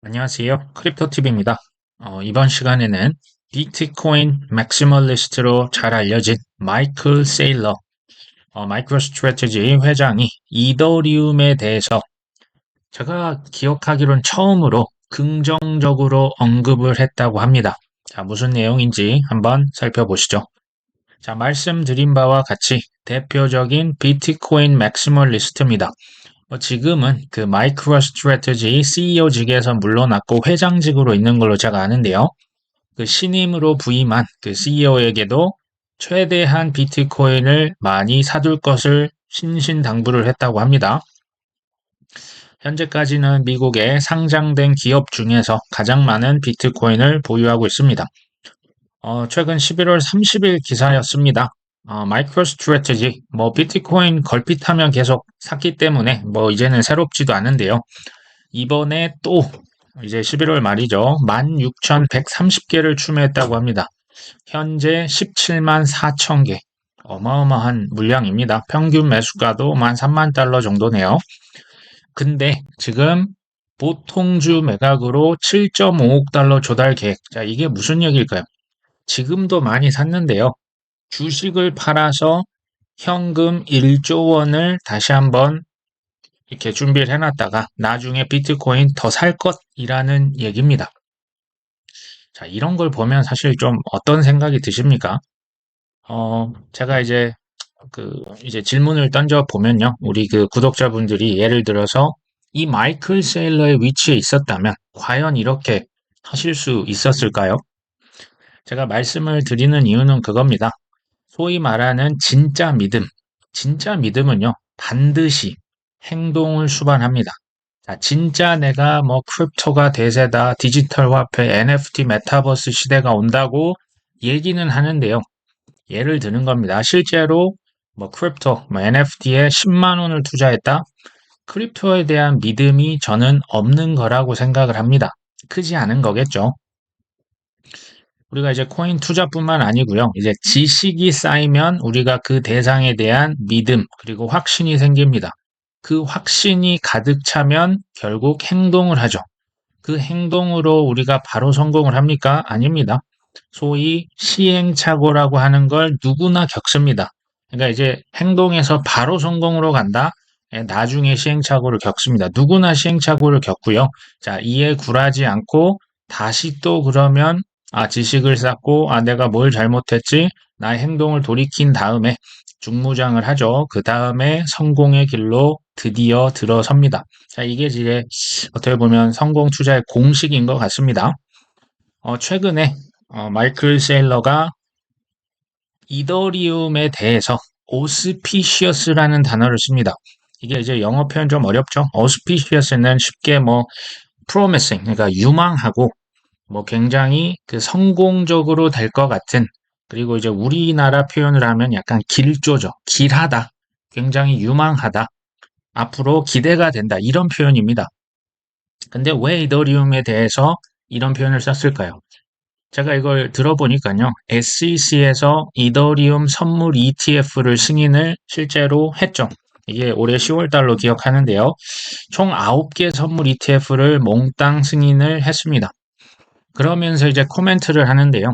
안녕하세요. 크립토TV입니다. 이번 시간에는 비트코인 맥시멀리스트로 잘 알려진 마이클 세일러, 마이크로스트래티지 회장이 이더리움에 대해서 제가 기억하기론 처음으로 긍정적으로 언급을 했다고 합니다. 자, 무슨 내용인지 한번 살펴보시죠. 자, 말씀드린 바와 같이 대표적인 비트코인 맥시멀리스트입니다. 지금은 그 마이크로 스트래티지 CEO직에서 물러났고 회장직으로 있는 걸로 제가 아는데요. 그 신임으로 부임한 그 CEO에게도 최대한 비트코인을 많이 사둘 것을 신신당부를 했다고 합니다. 현재까지는 미국에 상장된 기업 중에서 가장 많은 비트코인을 보유하고 있습니다. 최근 11월 30일 기사였습니다. 마이크로 스트래티지, 비트코인 걸핏하면 계속 샀기 때문에 이제는 새롭지도 않은데요. 이번에 또 이제 11월 말이죠. 16,130개를 추매했다고 합니다. 현재 17만 4천 개. 어마어마한 물량입니다. 평균 매수가도 13,000달러 정도네요. 근데 지금 보통주 매각으로 7.5억 달러 조달 계획. 자, 이게 무슨 얘기일까요? 지금도 많이 샀는데요. 주식을 팔아서 현금 1조 원을 다시 한번 이렇게 준비를 해놨다가 나중에 비트코인 더 살 것이라는 얘기입니다. 자, 이런 걸 보면 사실 좀 어떤 생각이 드십니까? 제가 이제 질문을 던져 보면요. 우리 그 구독자분들이 예를 들어서 이 마이클 세일러의 위치에 있었다면 과연 이렇게 하실 수 있었을까요? 제가 말씀을 드리는 이유는 그겁니다. 소위 말하는 진짜 믿음. 진짜 믿음은요, 반드시 행동을 수반합니다. 자, 진짜 내가 크립토가 대세다, 디지털 화폐, NFT, 메타버스 시대가 온다고 얘기는 하는데요. 예를 드는 겁니다. 실제로 크립토, NFT에 10만 원을 투자했다. 크립토에 대한 믿음이 저는 없는 거라고 생각을 합니다. 크지 않은 거겠죠. 우리가 이제 코인 투자뿐만 아니고요. 이제 지식이 쌓이면 우리가 그 대상에 대한 믿음 그리고 확신이 생깁니다. 그 확신이 가득 차면 결국 행동을 하죠. 그 행동으로 우리가 바로 성공을 합니까? 아닙니다. 소위 시행착오라고 하는 걸 누구나 겪습니다. 그러니까 이제 행동에서 바로 성공으로 간다. 나중에 시행착오를 겪습니다. 누구나 시행착오를 겪고요. 자, 이에 굴하지 않고 다시 또 그러면 지식을 쌓고 내가 뭘 잘못했지? 나의 행동을 돌이킨 다음에 중무장을 하죠. 그 다음에 성공의 길로 드디어 들어섭니다. 자, 이게 이제 어떻게 보면 성공 투자의 공식인 것 같습니다. 최근에 마이클 세일러가 이더리움에 대해서 auspicious라는 단어를 씁니다. 이게 이제 영어 표현 좀 어렵죠? auspicious는 쉽게 promising, 그러니까 유망하고 굉장히 그 성공적으로 될 것 같은, 그리고 이제 우리나라 표현을 하면 약간 길조죠. 길하다. 굉장히 유망하다. 앞으로 기대가 된다. 이런 표현입니다. 근데 왜 이더리움에 대해서 이런 표현을 썼을까요? 제가 이걸 들어보니까요. SEC에서 이더리움 선물 ETF를 승인을 실제로 했죠. 이게 올해 10월 달로 기억하는데요. 총 9개 선물 ETF를 몽땅 승인을 했습니다. 그러면서 이제 코멘트를 하는데요.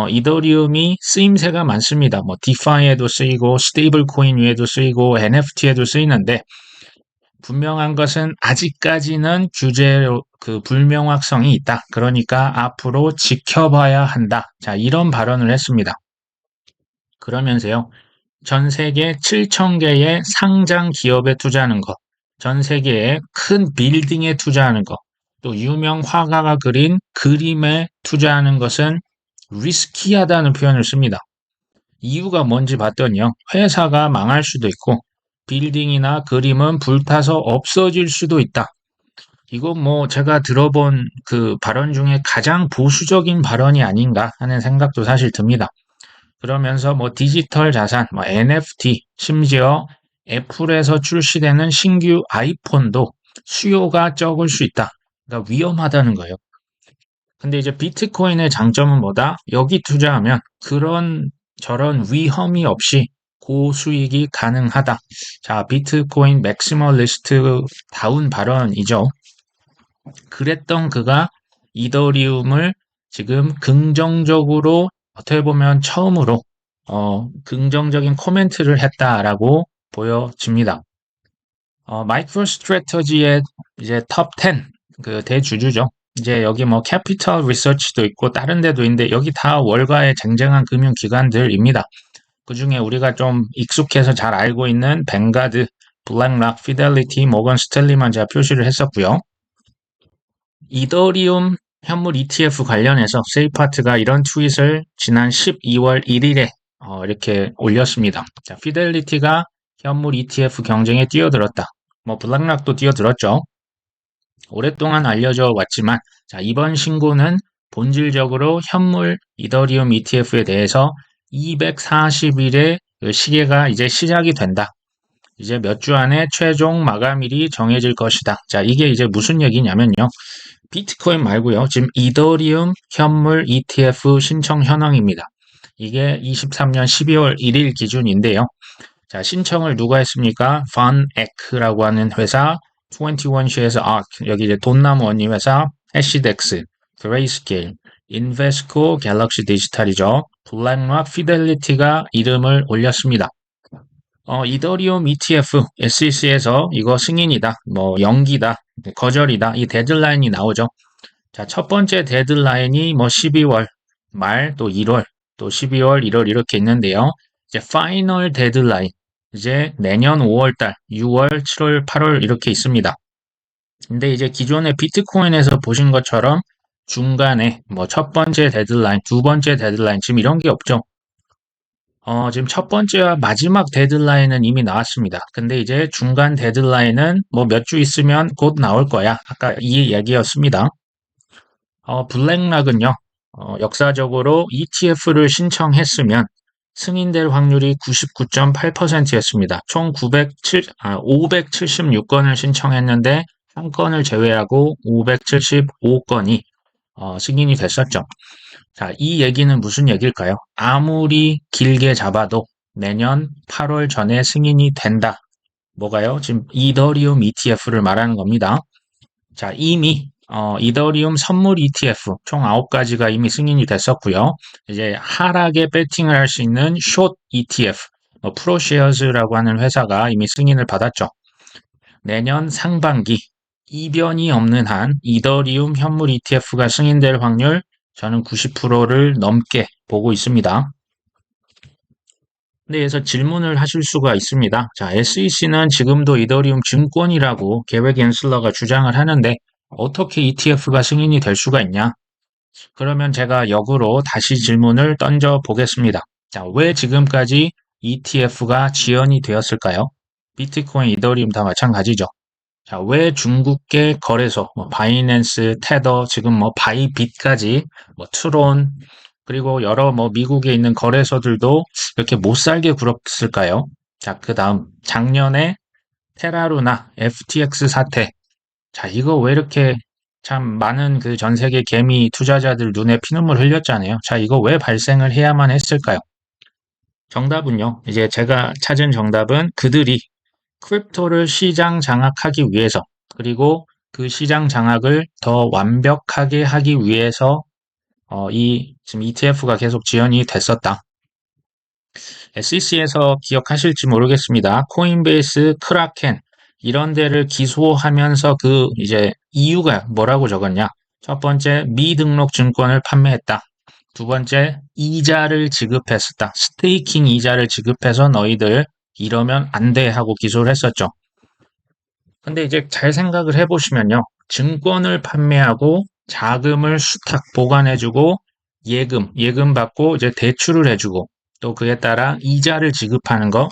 이더리움이 쓰임새가 많습니다. 디파이에도 쓰이고, 스테이블 코인 위에도 쓰이고, NFT에도 쓰이는데, 분명한 것은 아직까지는 규제 그 불명확성이 있다. 그러니까 앞으로 지켜봐야 한다. 자, 이런 발언을 했습니다. 그러면서요. 전 세계 7천 개의 상장 기업에 투자하는 것, 전 세계의 큰 빌딩에 투자하는 것, 또 유명 화가가 그린 그림에 투자하는 것은 리스키하다는 표현을 씁니다. 이유가 뭔지 봤더니요. 회사가 망할 수도 있고 빌딩이나 그림은 불타서 없어질 수도 있다. 이건 제가 들어본 그 발언 중에 가장 보수적인 발언이 아닌가 하는 생각도 사실 듭니다. 그러면서 디지털 자산, NFT, 심지어 애플에서 출시되는 신규 아이폰도 수요가 적을 수 있다. 그러니까 위험하다는 거예요. 근데 이제 비트코인의 장점은 뭐다? 여기 투자하면 그런 저런 위험이 없이 고수익이 가능하다. 자, 비트코인 맥시멀리스트 다운 발언이죠. 그랬던 그가 이더리움을 지금 긍정적으로 어떻게 보면 처음으로 긍정적인 코멘트를 했다라고 보여집니다. 마이크로 스트래터지의 이제 톱 10, 그 대주주죠. 이제 여기 뭐 캐피털 리서치도 있고 다른 데도 있는데 여기 다 월가의 쟁쟁한 금융기관들입니다. 그 중에 우리가 좀 익숙해서 잘 알고 있는 뱅가드, 블랙락, 피델리티, 모건 스탠리만 제가 표시를 했었고요. 이더리움 현물 ETF 관련해서 세이파트가 이런 트윗을 지난 12월 1일에 이렇게 올렸습니다. 자, 피델리티가 현물 ETF 경쟁에 뛰어들었다. 뭐 블랙락도 뛰어들었죠. 오랫동안 알려져 왔지만 자, 이번 신고는 본질적으로 현물 이더리움 ETF에 대해서 240일의 그 시계가 이제 시작이 된다. 이제 몇 주 안에 최종 마감일이 정해질 것이다. 자, 이게 이제 무슨 얘기냐면요. 비트코인 말고요. 지금 이더리움 현물 ETF 신청 현황입니다. 이게 23년 12월 1일 기준인데요. 자, 신청을 누가 했습니까? 펀에크라고 하는 회사, 21shares ARK, 여기 이제 돈나무 원님 회사, 해시덱스, 그레이스케일, 인베스코, 갤럭시 디지털이죠. 블랙락, 피델리티가 이름을 올렸습니다. 이더리움 ETF, SEC에서 이거 승인이다, 뭐 연기다, 거절이다, 이 데드라인이 나오죠. 자, 첫 번째 데드라인이 뭐 12월 말, 또 1월, 또 12월, 1월 이렇게 있는데요. 이제 파이널 데드라인, 이제 내년 5월 달, 6월, 7월, 8월 이렇게 있습니다. 근데 이제 기존의 비트코인에서 보신 것처럼 중간에 뭐 첫 번째 데드라인, 두 번째 데드라인, 지금 이런 게 없죠. 지금 첫 번째와 마지막 데드라인은 이미 나왔습니다. 근데 이제 중간 데드라인은 뭐 몇 주 있으면 곧 나올 거야. 아까 이 얘기였습니다. 블랙락은요, 역사적으로 ETF를 신청했으면 승인될 확률이 99.8%였습니다. 총 576건을 신청했는데 한 건을 제외하고 575건이 승인이 됐었죠. 자, 이 얘기는 무슨 얘기일까요? 아무리 길게 잡아도 내년 8월 전에 승인이 된다. 뭐가요? 지금 이더리움 ETF를 말하는 겁니다. 자, 이미 이더리움 선물 ETF 총 9가지가 이미 승인이 됐었고요. 이제 하락에 배팅을 할 수 있는 숏 ETF, 프로쉐어즈라고 하는 회사가 이미 승인을 받았죠. 내년 상반기 이변이 없는 한 이더리움 현물 ETF가 승인될 확률 저는 90%를 넘게 보고 있습니다. 네, 그래서 질문을 하실 수가 있습니다. 자, SEC는 지금도 이더리움 증권이라고 계획 앤슬러가 주장을 하는데 어떻게 ETF가 승인이 될 수가 있냐? 그러면 제가 역으로 다시 질문을 던져 보겠습니다. 자, 왜 지금까지 ETF가 지연이 되었을까요? 비트코인, 이더리움 다 마찬가지죠. 자, 왜 중국계 거래소, 뭐 바이낸스, 테더, 지금 뭐 바이빗까지, 뭐 트론, 그리고 여러 뭐 미국에 있는 거래소들도 이렇게 못 살게 굴었을까요? 자, 그 다음 작년에 테라루나 FTX 사태. 자, 이거 왜 이렇게 참 많은 그 전 세계 개미 투자자들 눈에 피눈물 흘렸잖아요. 자, 이거 왜 발생을 해야만 했을까요? 정답은요. 이제 제가 찾은 정답은 그들이 크립토를 시장 장악하기 위해서 그리고 그 시장 장악을 더 완벽하게 하기 위해서 이 지금 ETF가 계속 지연이 됐었다. SEC에서 기억하실지 모르겠습니다. 코인베이스, 크라켄 이런 데를 기소하면서 그 이제 이유가 뭐라고 적었냐? 첫 번째, 미등록 증권을 판매했다. 두 번째, 이자를 지급했었다. 스테이킹 이자를 지급해서 너희들 이러면 안 돼 하고 기소를 했었죠. 근데 이제 잘 생각을 해보시면요. 증권을 판매하고 자금을 수탁 보관해주고 예금 받고 이제 대출을 해주고 또 그에 따라 이자를 지급하는 거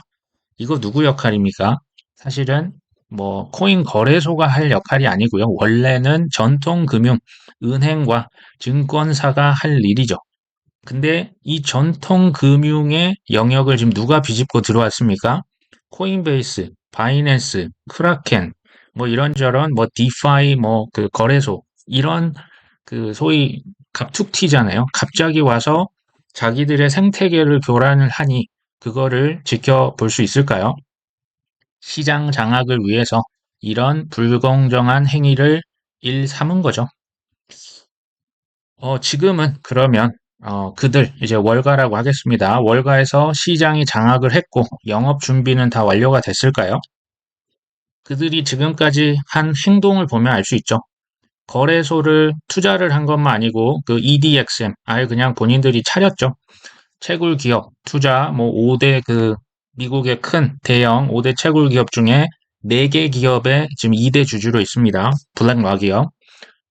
이거 누구 역할입니까? 사실은 뭐 코인 거래소가 할 역할이 아니고요. 원래는 전통금융, 은행과 증권사가 할 일이죠. 근데 이 전통금융의 영역을 지금 누가 비집고 들어왔습니까? 코인베이스, 바이낸스, 크라켄, 뭐 이런저런 뭐 디파이 뭐 그 거래소 이런 그 소위 갑툭튀잖아요. 갑자기 와서 자기들의 생태계를 교란을 하니 그거를 지켜볼 수 있을까요? 시장 장악을 위해서 이런 불공정한 행위를 1 삼은 거죠. 지금은 그러면 그들 이제 월가라고 하겠습니다. 월가에서 시장이 장악을 했고 영업 준비는 다 완료가 됐을까요? 그들이 지금까지 한 행동을 보면 알 수 있죠. 거래소를 투자를 한 것만 아니고 그 EDXM 아예 그냥 본인들이 차렸죠. 채굴 기업 투자 뭐 5대 그 미국의 큰 대형 5대 채굴 기업 중에 4개 기업에 지금 2대 주주로 있습니다. 블랙락 기업.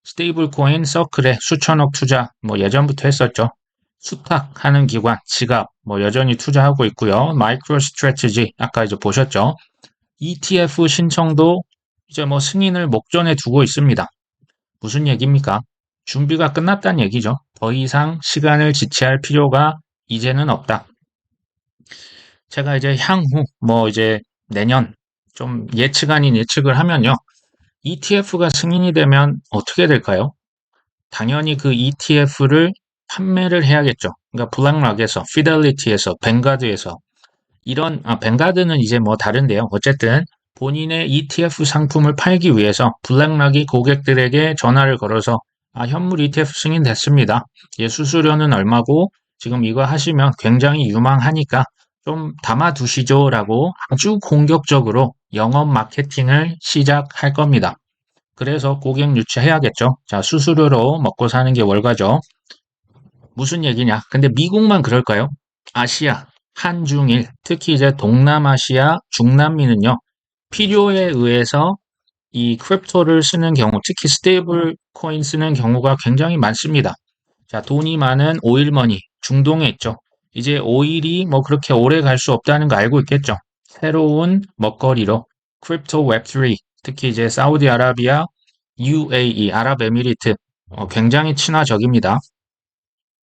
스테이블 코인 서클에 수천억 투자 뭐 예전부터 했었죠. 수탁하는 기관 지갑 뭐 여전히 투자하고 있고요. 마이크로 스트래티지 아까 이제 보셨죠. ETF 신청도 이제 뭐 승인을 목전에 두고 있습니다. 무슨 얘기입니까? 준비가 끝났다는 얘기죠. 더 이상 시간을 지체할 필요가 이제는 없다. 제가 이제 향후 뭐 이제 내년 좀 예측 아닌 예측을 하면요. ETF가 승인이 되면 어떻게 될까요? 당연히 그 ETF를 판매를 해야겠죠. 그러니까 블랙락에서, 피델리티에서, 뱅가드에서 이런 뱅가드는 이제 뭐 다른데요. 어쨌든 본인의 ETF 상품을 팔기 위해서 블랙락이 고객들에게 전화를 걸어서 현물 ETF 승인됐습니다. 수수료는 얼마고 지금 이거 하시면 굉장히 유망하니까 좀 담아두시죠라고 아주 공격적으로 영업 마케팅을 시작할 겁니다. 그래서 고객 유치해야겠죠. 자, 수수료로 먹고 사는 게 월가죠. 무슨 얘기냐? 근데 미국만 그럴까요? 아시아, 한중일, 특히 이제 동남아시아, 중남미는요, 필요에 의해서 이 크립토를 쓰는 경우, 특히 스테이블 코인 쓰는 경우가 굉장히 많습니다. 자, 돈이 많은 오일머니, 중동에 있죠. 이제 오일이 뭐 그렇게 오래 갈 수 없다는 거 알고 있겠죠. 새로운 먹거리로 크립토 웹3, 특히 이제 사우디아라비아, UAE, 아랍에미리트, 굉장히 친화적입니다.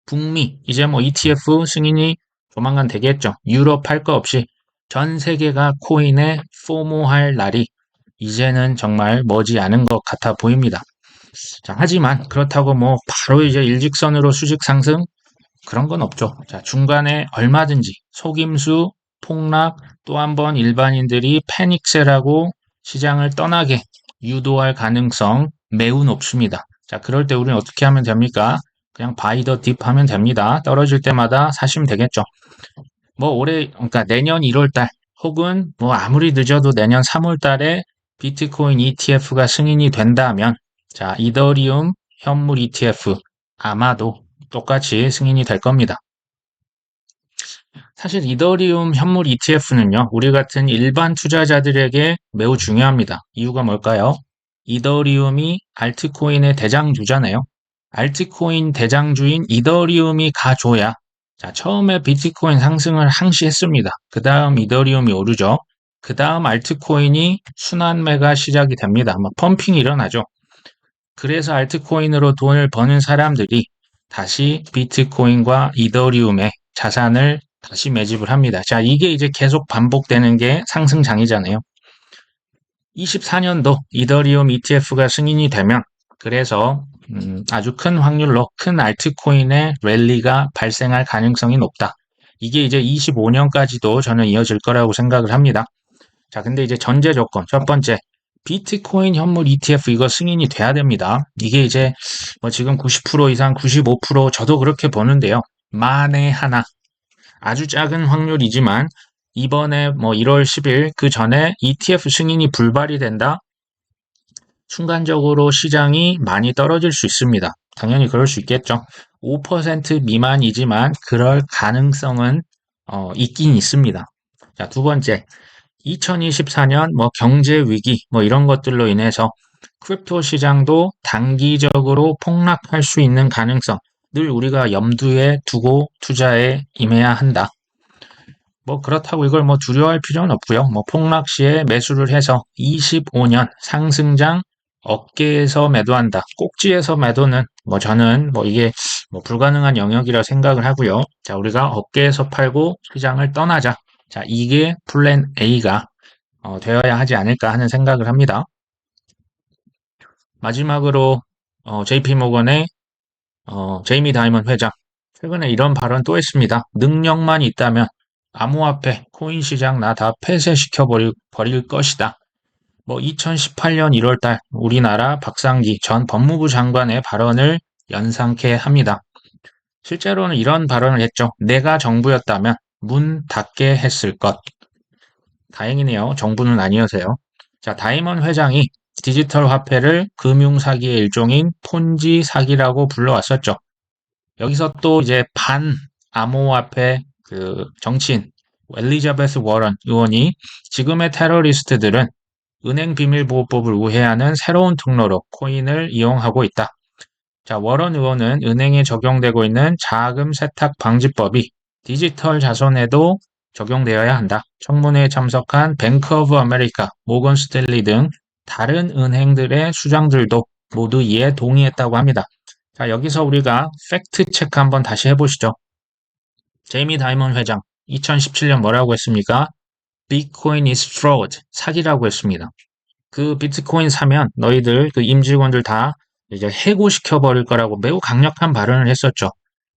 북미, 이제 뭐 ETF 승인이 조만간 되겠죠. 유럽 할 거 없이 전 세계가 코인에 포모할 날이 이제는 정말 머지 않은 것 같아 보입니다. 자, 하지만 그렇다고 뭐 바로 이제 일직선으로 수직 상승 그런 건 없죠. 자, 중간에 얼마든지 속임수, 폭락, 또 한 번 일반인들이 패닉셀하고 시장을 떠나게 유도할 가능성 매우 높습니다. 자, 그럴 때 우리는 어떻게 하면 됩니까? 그냥 바이 더 딥 하면 됩니다. 떨어질 때마다 사시면 되겠죠. 뭐 올해, 그러니까 내년 1월 달 혹은 뭐 아무리 늦어도 내년 3월 달에 비트코인 ETF가 승인이 된다면 자, 이더리움 현물 ETF 아마도 똑같이 승인이 될 겁니다. 사실 이더리움 현물 ETF는요, 우리 같은 일반 투자자들에게 매우 중요합니다. 이유가 뭘까요? 이더리움이 알트코인의 대장주잖아요. 알트코인 대장주인 이더리움이 가줘야, 자, 처음에 비트코인 상승을 항시했습니다. 그 다음 이더리움이 오르죠. 그 다음 알트코인이 순환매가 시작이 됩니다. 막 펌핑이 일어나죠. 그래서 알트코인으로 돈을 버는 사람들이 다시 비트코인과 이더리움의 자산을 다시 매집을 합니다. 자, 이게 이제 계속 반복되는 게 상승장이잖아요. 24년도 이더리움 ETF가 승인이 되면 그래서 아주 큰 확률로 큰 알트코인의 랠리가 발생할 가능성이 높다. 이게 이제 25년까지도 저는 이어질 거라고 생각을 합니다. 자, 근데 이제 전제 조건 첫 번째 비트코인 현물 ETF 이거 승인이 돼야 됩니다. 이게 이제 뭐 지금 90% 이상 95% 저도 그렇게 보는데요. 만에 하나 아주 작은 확률이지만 이번에 뭐 1월 10일 그 전에 ETF 승인이 불발이 된다. 순간적으로 시장이 많이 떨어질 수 있습니다. 당연히 그럴 수 있겠죠. 5% 미만이지만 그럴 가능성은 있긴 있습니다. 자, 두 번째. 2024년 뭐 경제 위기 뭐 이런 것들로 인해서 크립토 시장도 단기적으로 폭락할 수 있는 가능성 늘 우리가 염두에 두고 투자에 임해야 한다. 뭐 그렇다고 이걸 뭐 두려워할 필요는 없고요. 뭐 폭락 시에 매수를 해서 25년 상승장 어깨에서 매도한다. 꼭지에서 매도는 뭐 저는 뭐 이게 뭐 불가능한 영역이라 생각을 하고요. 자, 우리가 어깨에서 팔고 시장을 떠나자. 자, 이게 플랜 A가 되어야 하지 않을까 하는 생각을 합니다. 마지막으로 JP모건의 제이미 다이먼 회장 최근에 이런 발언 또 했습니다. 능력만 있다면 암호화폐, 코인 시장 나 다 폐쇄시켜 버릴 것이다. 뭐 2018년 1월달 우리나라 박상기 전 법무부 장관의 발언을 연상케 합니다. 실제로는 이런 발언을 했죠. 내가 정부였다면 문 닫게 했을 것. 다행이네요. 정부는 아니어서요. 자, 다이먼 회장이 디지털 화폐를 금융 사기의 일종인 폰지 사기라고 불러왔었죠. 여기서 또 이제 반 암호화폐 그 정치인 엘리자베스 워런 의원이 지금의 테러리스트들은 은행 비밀보호법을 우회하는 새로운 통로로 코인을 이용하고 있다. 자, 워런 의원은 은행에 적용되고 있는 자금 세탁 방지법이 디지털 자산에도 적용되어야 한다. 청문회에 참석한 뱅크 오브 아메리카, 모건 스탠리 등 다른 은행들의 수장들도 모두 이에 동의했다고 합니다. 자, 여기서 우리가 팩트 체크 한번 다시 해보시죠. 제이미 다이먼 회장, 2017년 뭐라고 했습니까? Bitcoin is fraud, 사기라고 했습니다. 그 비트코인 사면 너희들 그 임직원들 다 이제 해고시켜 버릴 거라고 매우 강력한 발언을 했었죠.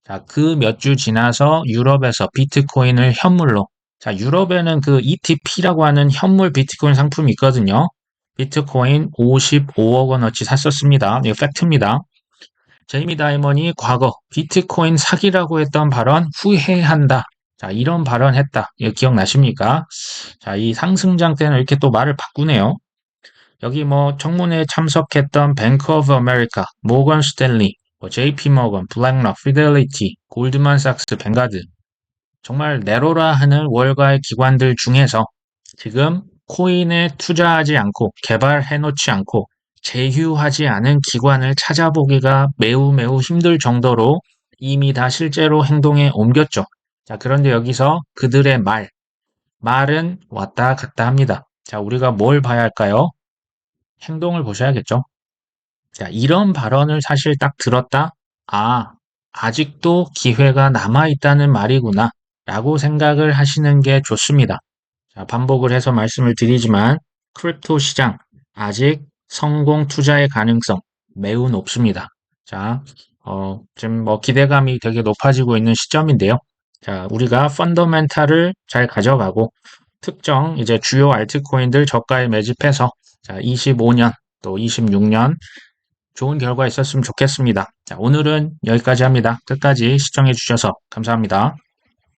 자, 그 몇 주 지나서 유럽에서 비트코인을 현물로, 자, 유럽에는 그 ETP라고 하는 현물 비트코인 상품이 있거든요. 비트코인 55억 원어치 샀었습니다. 이거 팩트입니다. 제이미 다이먼이 과거 비트코인 사기라고 했던 발언 후회한다. 자, 이런 발언 했다. 이거 기억나십니까? 자, 이 상승장 때는 이렇게 또 말을 바꾸네요. 여기 뭐 청문회에 참석했던 뱅크 오브 아메리카, 모건 스탠리, JP 모건, 블랙록, 피델리티, 골드만삭스, 뱅가드 정말 네로라 하는 월가의 기관들 중에서 지금 코인에 투자하지 않고 개발해 놓지 않고 제휴하지 않은 기관을 찾아보기가 매우 매우 힘들 정도로 이미 다 실제로 행동에 옮겼죠. 자, 그런데 여기서 그들의 말은 왔다 갔다 합니다. 자, 우리가 뭘 봐야 할까요? 행동을 보셔야겠죠. 자, 이런 발언을 사실 딱 들었다. 아, 아직도 기회가 남아있다는 말이구나. 라고 생각을 하시는 게 좋습니다. 자, 반복을 해서 말씀을 드리지만, 크립토 시장, 아직 성공 투자의 가능성 매우 높습니다. 자, 지금 뭐 기대감이 되게 높아지고 있는 시점인데요. 자, 우리가 펀더멘탈을 잘 가져가고, 특정 이제 주요 알트코인들 저가에 매집해서, 자, 25년 또 26년 좋은 결과 있었으면 좋겠습니다. 자, 오늘은 여기까지 합니다. 끝까지 시청해 주셔서 감사합니다.